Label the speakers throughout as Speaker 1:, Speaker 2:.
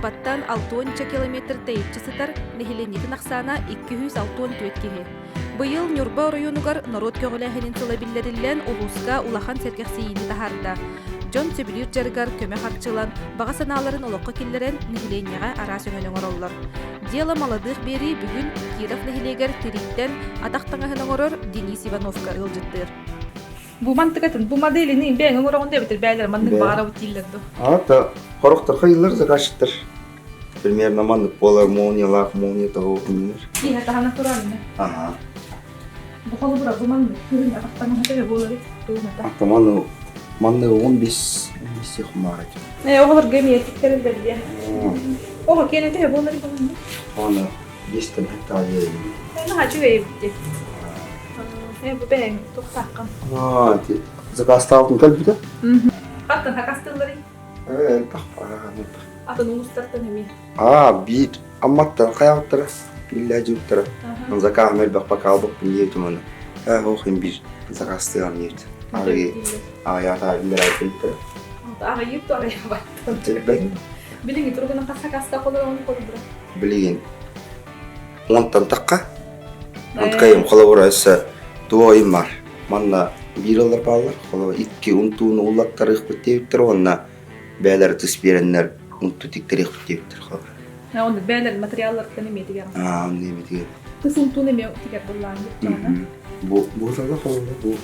Speaker 1: Баттан 6 километр тейипчисытар нехиленнитин аксана 264 киһи. Быйыл Нюрба районугар народ көгөлэхинин сылабиллериллен улуска улахан сергексиини тахарда. Жон сөбүлүр жарыгар көмө харчылан, бага санааларын олоққа киллерен нехиленняга ара сөңөнөңөр оллар. Дело молодых бери бүгүн Киров нехилегер тириттен атактаңаһыныңорор Денис Ивановка ылжыттыр.
Speaker 2: Бу мантыгатын, бу моделini бәң оңорогон дебитер бәйлер мандык бара утиллерди.
Speaker 3: Ата хорохтар хайылар закашыттар. Примерно мандык болар молниялар, молния того пример.
Speaker 2: Киһа таһа натуральный.
Speaker 3: Ага.
Speaker 2: Бу холу бура бу мандык күрүн атактаңаһы болар.
Speaker 3: Ата манны 15 хумарат.
Speaker 2: Оголор гемиеттиктерилер дия. Ого кенете болар бу.
Speaker 3: Аны 5 хектар yer.
Speaker 2: Наха чугай битти. Бу бәң токтаккан.
Speaker 3: Ти заказ алдың калбита?
Speaker 2: Аттан хакастылары.
Speaker 3: Тахпа.
Speaker 2: Атын улустартан эми.
Speaker 3: Бит амматтан каяттыр. Билля жуттыр. Заказ мел бак бакалбык билетим аны. Хохин бир закастыган ет. Я та билер айтты.
Speaker 2: Ага юпту арая баттан. Билиги тургунан касакаста колорон колдура.
Speaker 3: Билеген. Онтан такка. Онткайым колоборасы туойм бар. Манна биралар балар. Коло 2 унтууну уллаттар ыхбыттептир онна. Бәләр тыс береннәр унту тиктер ыхбыттептир коло.
Speaker 2: Онда бәләр материаллар кенеме дигән.
Speaker 3: Неме дигән.
Speaker 2: Тысым туны ме тигән булган дип.
Speaker 3: Бу зала коло бу.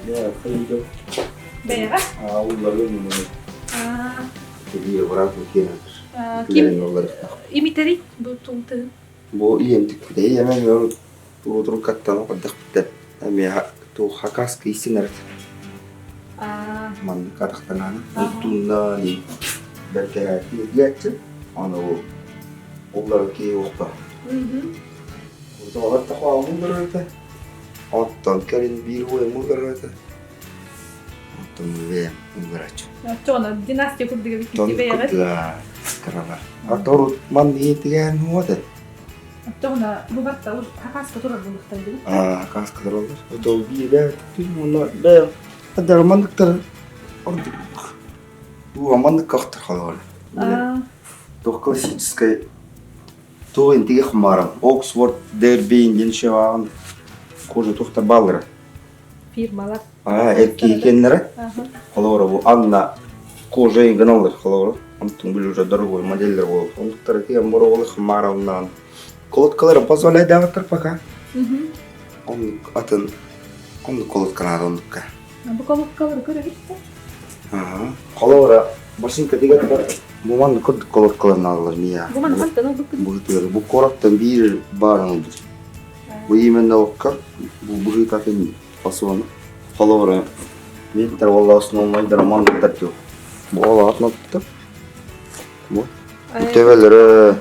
Speaker 3: Я кайда.
Speaker 2: Бәйга?
Speaker 3: Уллар менә. Бир барак кенә.
Speaker 2: Ким имитери бу тунты.
Speaker 3: Бу иемтик дә ямен бу туры каттан кадак битә. Әмә ту хакаска исенер. Man katakanana utuna ni berkati yetçi ana onlar ki yokta. Orada hatta mudarrete. Attan kerin bir huya mudarrete. Attan ve mudarrete.
Speaker 2: Çona dinastia kurdiga bitti beyler.
Speaker 3: Karava. Ator man yetigen huada.
Speaker 2: Çona bu batta hakaska turur buluktan değil.
Speaker 3: Hakaska turur. O bir be tüm be. Hadi mandıklar. Bu mandık kahtır halar. То классическое. То интех хмарам. Оксфорд Дерби инженшеван. Кожа тухта баллар.
Speaker 2: Фирмалар.
Speaker 3: Эрки кеннере. Халора бу Анна кожа ингеналар халора. Антон бил уже дорогой модельдер бол. Ондуктар тем боролы хмарамнан. Колоткалар позволяет даватыр пока. Он атын он колоткалар ондукка.
Speaker 2: Bu kolotkaları görebilirsin.
Speaker 3: Халора башинка дигән бар. Бу ман колоткаларны алалар мия.
Speaker 2: Bu man hatta ne
Speaker 3: Бу корактан бир барын. Бу именно окка. Бу кафен фасоны. Халора метр валласын олмайдар ман татту. Бу ала атнатты. Бу тевелере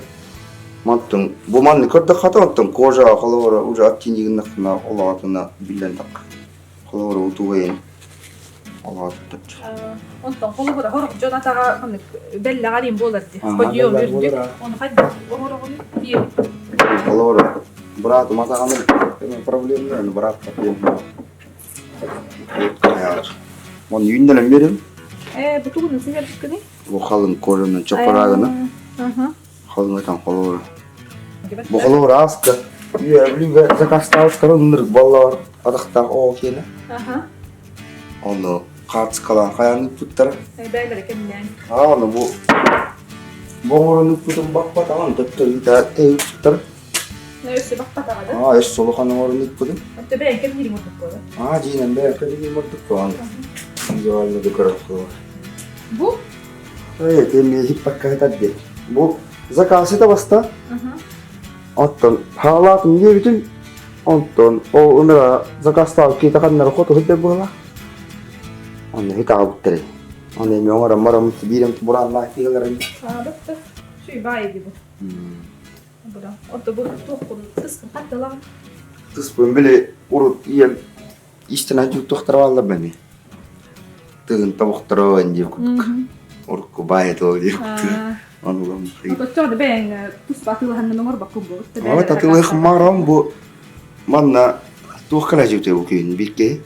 Speaker 3: мантын. Бу ман кырда хатантын кожа халора уже аттинигин на олатына билен так. Халора утугайын.
Speaker 2: Ondan kolu bura horuk jonataga belli galim bolardı. Koyuyor verdik. Onu hadi horukunu diye.
Speaker 3: Халора брат матаганы проблемалар брат проблем. Мен үйүндөн берем.
Speaker 2: Bu tuğunu sizler çıkını?
Speaker 3: Бу халын кожанын чопорагына. Халын айтам халора. Бу халора аска. Я билге закастал тұрыныр балалар адактак о келе. Оны катскалан каяны туттар.
Speaker 2: Бәйлер кемнен.
Speaker 3: Аны бу боңорunu путун бакпа тамам төптөрү туттар.
Speaker 2: Ne öse bakpata da.
Speaker 3: Эс солоханын орunu путун.
Speaker 2: Hatta ben kendi yerim orada.
Speaker 3: Жинен бе кеди мырдык туган. Жолны декорат кылып.
Speaker 2: Bu?
Speaker 3: Эми хиппакка айтат. Бу заказы да баста. Оттон халатын небитин. Онтон о умера заказтал кетагандар фото хитте була. Onu hiç ağabeyleri. Onu emiyorum maram birim buranlar diyorlar.
Speaker 2: Bitti. Şu bayi gibi. Burada. Orada bu tohum kısmı hatta lan.
Speaker 3: Tıspın bile urut yem işten çok doktorlarla beni. Tığın tabakları önce kuttuk. Urku bayi doğru diye kuttuk. Onu lan.
Speaker 2: Doktor da ben tıspatı hanım numara bakım bu.
Speaker 3: Evet tatlı maram bu. Manna tuhkala jüte bu köyün bir ke.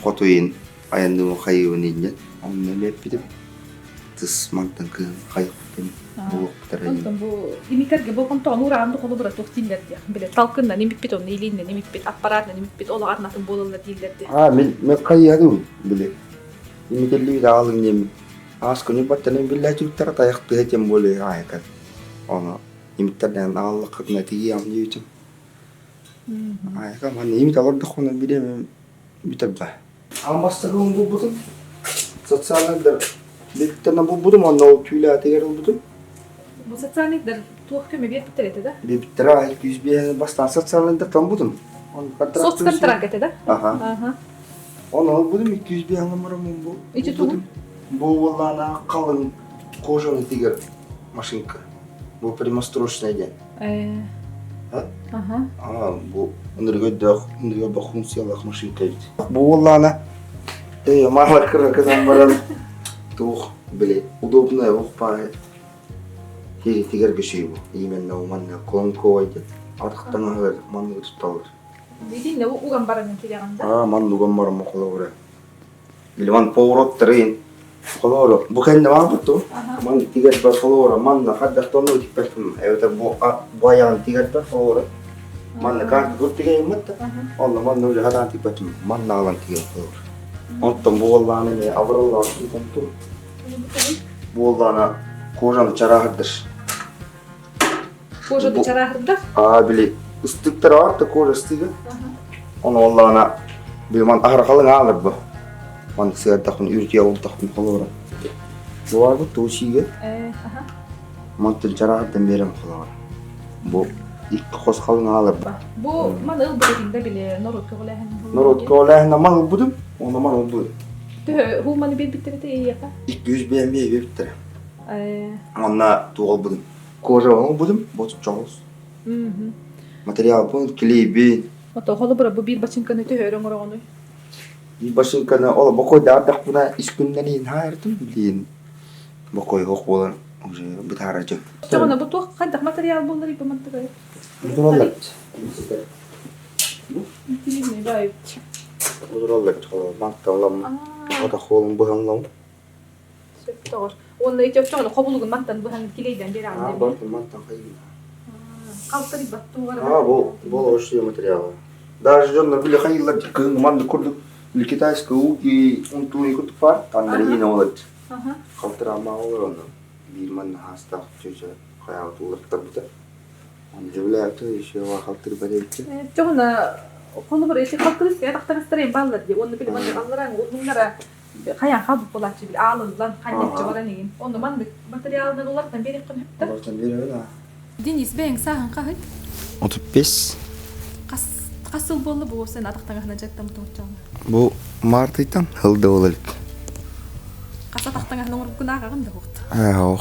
Speaker 3: Kotoyin. Ayandı mı kayığı ninja. Onu ne yapıyordum? тыс мантан кын кайыктын бул тарай.
Speaker 2: Онтон бу имитерге болгон тоон ураанды колу бара тохтиллер дия. Биле талкынна немиппит он илинне немиппит аппаратна немиппит ол арнатын бололла дилер дия.
Speaker 3: Мен кайядым биле. Имителли да алын нем. Аскыны баттан биле чуттар таяктı хетем боле айкат. Оны имиттерден аллык кытна тиги ам дийчим. Айка мен имит аларды хона билем битебба. Алмастырым бу бутун. Социалдер биттен бу будум анау түйла тегер бутун.
Speaker 2: Бу социалдер туох көмө бет битерете да.
Speaker 3: Биттера 200 бе бастан социалдер там будум. Он контракт.
Speaker 2: Соцконтракт эте да.
Speaker 3: Ага. Оны будум 200 бе аңламарым бу.
Speaker 2: Ичи тугун.
Speaker 3: Бу валана калын кожаны тегер машинка. Бу прямострочный ден.
Speaker 2: Ага.
Speaker 3: Бу өнөргө бак функциялык машинка бит. Бу валана мала кыргыздан баран тух биле удобная укпай. Тегер геши бу. Именно манна конко айдет. Артыктан агыр манны тутталыр.
Speaker 2: Бидин уган баран келганда.
Speaker 3: Ман уган барам колора. Билман поворот трен. Колора. Бу кенде бар буту. Ман тегер бар колора. Манна хаддактону типпетим. Это баян тегер бар колора. Манна карт гуттиге юматта. Алла манна уже хадан типпетим. Манна алан тегер колора. Онтон буолланы не авраллар итенту. Буолланы кожаны чарахырдыр.
Speaker 2: Кожаны чарахырдыр?
Speaker 3: Били ыстыктар арты кожа ыстыгы. Оны олланы билман ахыр калың алыр бу. Ман сыйырдакын үртия улдакын колора. Буар бу тушиге. Мантыл чарахырдан берем колора. Бу икки кос калың алыр бу.
Speaker 2: Бу ман ылбырында биле норот көгләһен.
Speaker 3: Норот көгләһен ман будум. Оны ман будум.
Speaker 2: Тө ху маны бит биттерете ияка.
Speaker 3: 200 BM биттер. Онна тугал будум. Кожа будум, бот чоңус. Материал бу клей би.
Speaker 2: Ото холу бара бу бир бачынканы төһөрөң орогону.
Speaker 3: И башынканы ола бокой дардак буна 3 күндөн кийин хайрдым билин. Бокой хок болон уже битаражы.
Speaker 2: Жогона бу тух кандак материал болдур ип мантыга.
Speaker 3: Удураллар.
Speaker 2: Тилине бай.
Speaker 3: Удураллар чола макталам. Ата холун буханлам.
Speaker 2: Септор. Онда ичеп чогона кобулугун мантан бухан килейден бери алды.
Speaker 3: Бар мантан хайгын.
Speaker 2: Калтыры батту бар.
Speaker 3: Бол ошти материалы. Даже жонна биле хайылар кын манды курдук. Китайский уги унтуни кутпар танрина олат. Калтыра маалыр аны. Бирман хастак чөчө каяа тулуктар бута. Он жевлят ещё калтыр барет.
Speaker 2: Жогона колу бар эти калтырыс я тактагыстырайын балдар ди. Онда биле манда алларан улуңдара каяа кабып болачы биле алыңлан канетче бара неген. Онда манды материалдан улардан берип кынып та.
Speaker 3: Бартан беребела.
Speaker 2: Денис бең сагын кагыт.
Speaker 3: 35.
Speaker 2: Касыл болду бу сен атактагына жаттам тоочагы.
Speaker 3: Бу мартыйтан хылды болалык.
Speaker 2: Каса тактагына оңуруп күнаа кагында букт.
Speaker 3: Оо.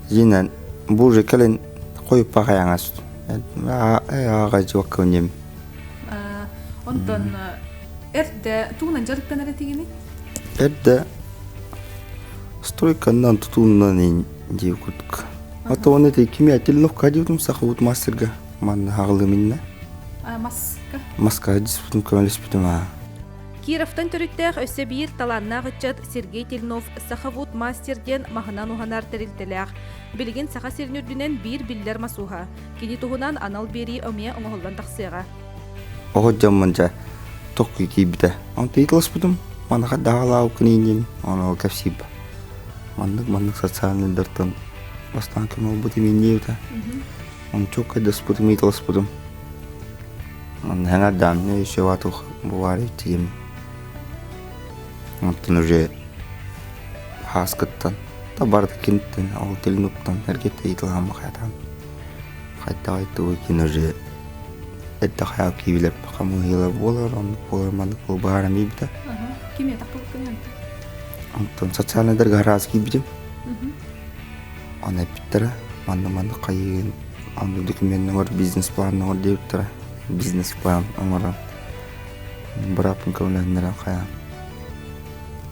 Speaker 3: Жинен бу же келен коюп багаяңас. Ага жоккөнем.
Speaker 2: Онтон эрде туунан жарыктан эретигини?
Speaker 3: Эрде стройкандан тутуннан жекутк. Ата оны те кимия телнов кадиутум сахут мастерга. Ман хаглы минне. Маска диспутун көмөлөспүтүм.
Speaker 1: Кировтан төрүттэх өссө биир таланнаах ыччат Сергей Тельнов сахавут мастерден махынан уханар терилтелээх. Билигин саха сирнүрдүнен бир биллер масуха. Кини туһунан анал бери өмие оңоһоллан тахсыга.
Speaker 3: Ого жамманча токки кибите. Анты итласпытым. Манаха даалау кыниним. Оно капсип. Маннык социальный дартан. Бастан кемол бутиминниута. Он чокка даспутым итласпытым. Он хэнадам не ещё ватух бувари тим. Он уже хаскаттан табарды кинттен ал телнуктан эргете итлам хатан. Хатта айтуу киноже это хаяк кивилер каму хила болар он полман кол бара мибта.
Speaker 2: Кимия такыл кынын.
Speaker 3: Антон социальный гараж кибидим. Ана биттера манна кайын анду документ бар бизнес план бар дептера. Бизнес план амара брапын кавландыра кая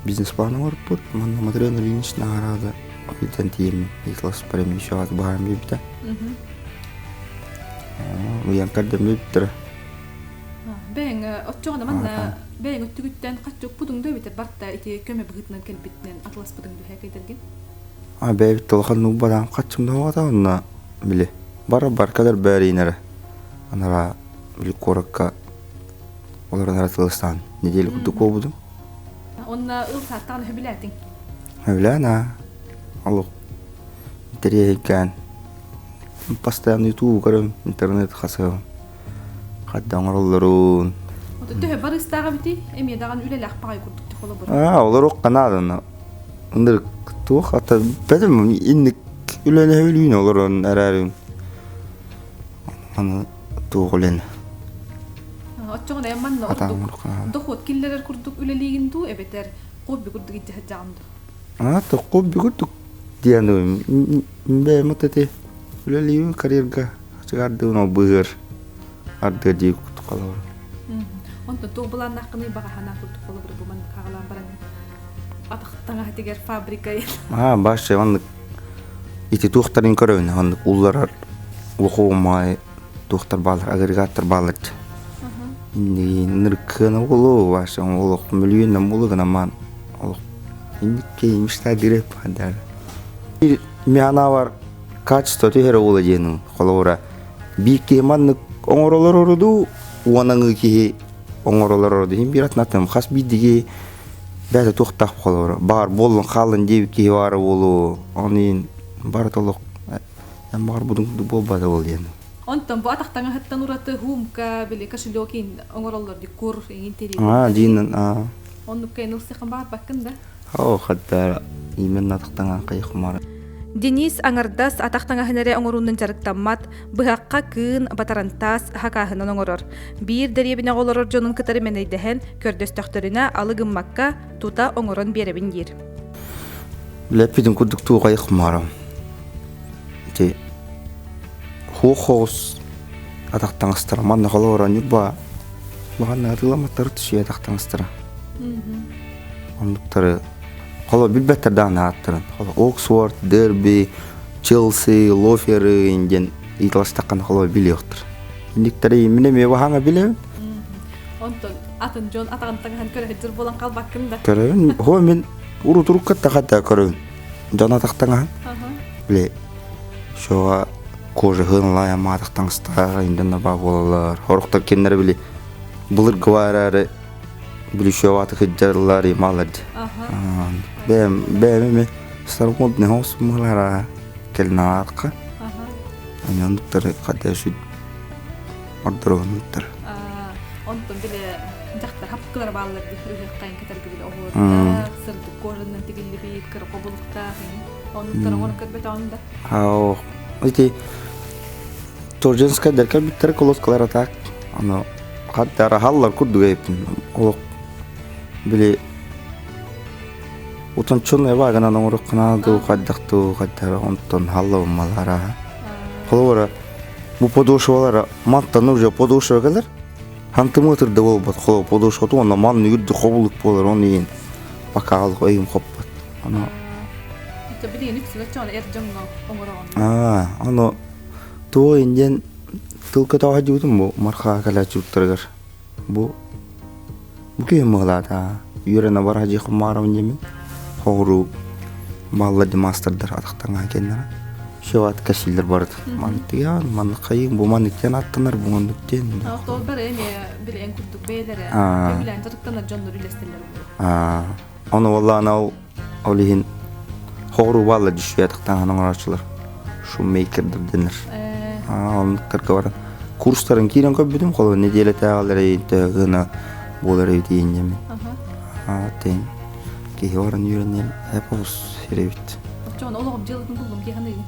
Speaker 3: бизнес план бар пут манна материал линч награда ойтен тим итлас прем ещё от бар мибта. Уян кадем мибтера.
Speaker 2: Бең Отчоғана манна бәйін өттігіттен қатчық бұдыңды өбетер барта ити көме бұғытынан келбеттен атлас бұдыңды хәкейдерген.
Speaker 3: Бәйбит толған ну бадам қатшымда оғада онна біле. Бар кадар бәрейнері. Анара біле қорыққа олар анара тылыстан неделі күдді көбудым.
Speaker 2: Онна ыл саттағын хөбіләтің?
Speaker 3: Хөбіләна. Аллық. Интерьеген. Постоянно ютуб көрім, интернет қасығым. Қаддан орылырын.
Speaker 2: Төһө бар ыстаға бити, әме даған үлелі ақпағай күрдікті қолы бұр.
Speaker 3: Олар оққанадын. Үндір туық ата бәдім инник үлелі өлейін оларын әрәрін. Аны туық өлені.
Speaker 2: Отчоғын әйманна ұрдық. Дұқуат келлерер күрдік үлелейгін ту, әбетер қобби күрдік итті жағымды.
Speaker 3: Қобби күрдік дейінді. Бәй мұттеті үлелейін карьерға шығарды ұнау бұғыр. Ардыға дейі күрдік қалауыр.
Speaker 2: Онтон туғы бұлан наққыны баға хана күрдік қолы бұр бұман қағалан баран. Атықтаңа әтегер фабрика ел.
Speaker 3: Башы, ондық ити туқтарын көрәуін. Ондық ұлларар оқуымай туқтар балар, агрегаттар балар. Инди ныркыны олу башы, олық миллионнан болығын аман. Инди кеймішта диреп бадар. Мияна бар качество түйері олы дейінің қолауыра. Бейке маннық оңыролар ұрыду, уанаңы кейі оңыролар ұрыду. Хем бір атынатым, қас бейдіге бәді тоқтақ қолауыра. Бар болын қалын дейбі кейі бары олу. Оның бар толық. Әм бар бұдыңды болбады ол дейінің.
Speaker 2: Онтон бұ атақтаңа хаттан ұраты хумка, біле кашылуакин оңыроларды күр, еңін терейді.
Speaker 3: Дейінің,
Speaker 2: Оннық кәйін ұлсықын бар баққында?
Speaker 3: Қаттар имен атықтаңа қайықымары.
Speaker 1: Денис аңардас атақтаңа хэнере оңоруннан жарықтаммат, бұғаққа күн батарантас хакахынан оңорор. Бір дәребіне олорор жонын кытары менейдіхен көрдөстөқтөріне алығыммакка тута оңорон беребін ер.
Speaker 3: Ләппедің күрдік туы қайықымары. Хоқоғыз атақтаңыстыра. Манна қала оран юрба. Бағанна атыламаттары түші атақтаңыстыра. Ондықтары қала білбәттерден аттырын. Оксфорд, Дерби, Челси, Лофері енген италастаққан қала біле оқтыр. Ендіктері емінеме бағаңа біле?
Speaker 2: Онтон атын жон атағантаңған көрі жүр болан қалбаққында?
Speaker 3: Көрі, мен ұру тұрып қатта қатта көрі. Жон атақтаңған? Біле, шоға кожа хынлай ама атақтаңыстаға инденна баг болалар. Хорықтар кеннері біле, бұлыр гварары біле шоға аты хыджарлар емаларды. Бәйме стармодны хоус мұғылара келін ағатқа. Ондықтары қатта шүд ордырығыныттар.
Speaker 2: Онтон біле жақтар хапқылар балаларды өйіқтайын кәтәргі біле оғылықта, сырды кожанын тегілі бейт, кірі қобылықта. Ондықтары оны көрбет оғында? Өте торженская дәркәл біттері колоскалар атақ. Қаттары халлар күрдігі епін. Олық біле Утан чонная вагана на урок канаду каддахту каддара онтон халла малара. Холора бу подошвалара маттан уже подошвалар. Хантымытыр да болбат холо подошвату онна манны юдды кобулук болар онын бакалык ойым коппат. Ана Табилин ипсиле чона эржамна оңорон.
Speaker 3: Ана то инден тылка тахажудум бу марха калачуттыргар. Бу кем мыгылада юрена бар хажи хмарам немен. Хоғыру баллады мастердар атықтаңа кеннера. Шеват кәсілдер барды. Мантыян, манны қайын, бұл манныктен аттынар, бұл нүктен.
Speaker 2: Ақтол бір әме бір ән күрдік бейлері, көмілән жарықтанар жондар үлестерлер бұл.
Speaker 3: Оны валла анау олейін хоғыру баллады шүй атықтаңа наңырашылар. Шуммейкердір денер. Олындықтарға баран. Курстарын кейрен көп бедім қолы, неделі тәғалар әйінті ғына болар әйдейін емен. Кейварын үйренен әп ауыз серевет.
Speaker 2: Çoğun oğlum cılgın buldum ki hanıyım.